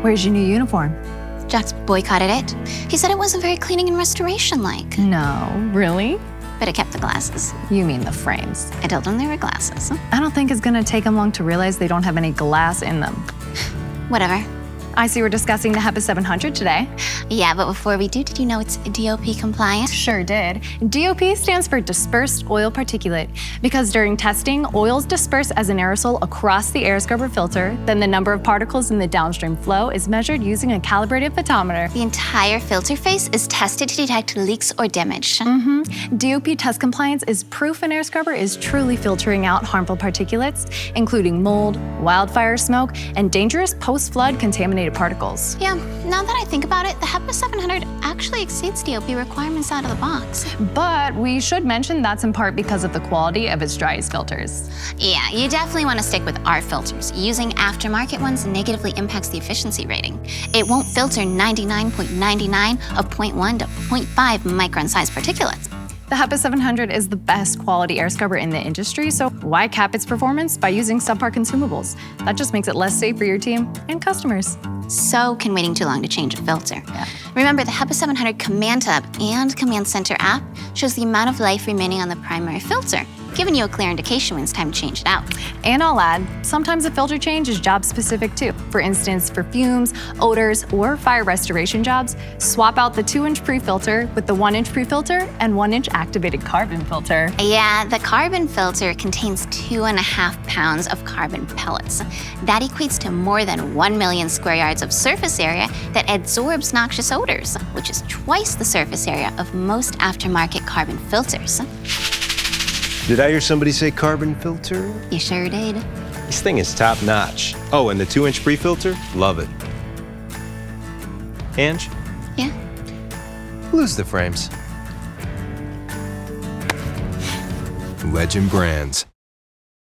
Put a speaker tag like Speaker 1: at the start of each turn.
Speaker 1: Where's your new uniform?
Speaker 2: Jax boycotted it. He said it wasn't very cleaning and restoration-like.
Speaker 1: No, really?
Speaker 2: But it kept the glasses.
Speaker 1: You mean the frames.
Speaker 2: I told him they were glasses.
Speaker 1: I don't think it's gonna take them long to realize they don't have any glass in them.
Speaker 2: Whatever.
Speaker 1: I see we're discussing the HEPA 700 today.
Speaker 2: Yeah, but before we do, did you know it's DOP compliant?
Speaker 1: Sure did. DOP stands for dispersed oil particulate because during testing, oils disperse as an aerosol across the air scrubber filter. Then the number of particles in the downstream flow is measured using a calibrated photometer.
Speaker 2: The entire filter face is tested to detect leaks or damage.
Speaker 1: DOP test compliance is proof an air scrubber is truly filtering out harmful particulates, including mold, wildfire smoke, and dangerous post-flood contaminated particles.
Speaker 2: Yeah, now that I think about it, the HEPA 700 actually exceeds DOP requirements out of the box.
Speaker 1: But we should mention that's in part because of the quality of its Dri-Eaz filters.
Speaker 2: Yeah, you definitely want to stick with our filters. Using aftermarket ones negatively impacts the efficiency rating. It won't filter 99.99 of 0.1 to 0.5 micron size particulates.
Speaker 1: The HEPA 700 is the best quality air scrubber in the industry, so why cap its performance by using subpar consumables? That just makes it less safe for your team and customers.
Speaker 2: So can waiting too long to change a filter.
Speaker 1: Yeah.
Speaker 2: Remember, the HEPA 700 Command Tab and Command Center app shows the amount of life remaining on the primary filter, giving you a clear indication when it's time to change it out.
Speaker 1: And I'll add, sometimes a filter change is job specific too. For instance, for fumes, odors, or fire restoration jobs, swap out the 2-inch pre-filter with the 1-inch pre-filter and 1-inch activated carbon filter.
Speaker 2: Yeah, the carbon filter contains 2.5 pounds of carbon pellets. That equates to more than 1 million square yards of surface area that absorbs noxious odors, which is twice the surface area of most aftermarket carbon filters.
Speaker 3: Did I hear somebody say carbon filter?
Speaker 2: You sure did.
Speaker 3: This thing is top notch. Oh, and the 2-inch pre-filter? Love it. Ange,
Speaker 2: Yeah?
Speaker 3: lose the frames. Legend Brands.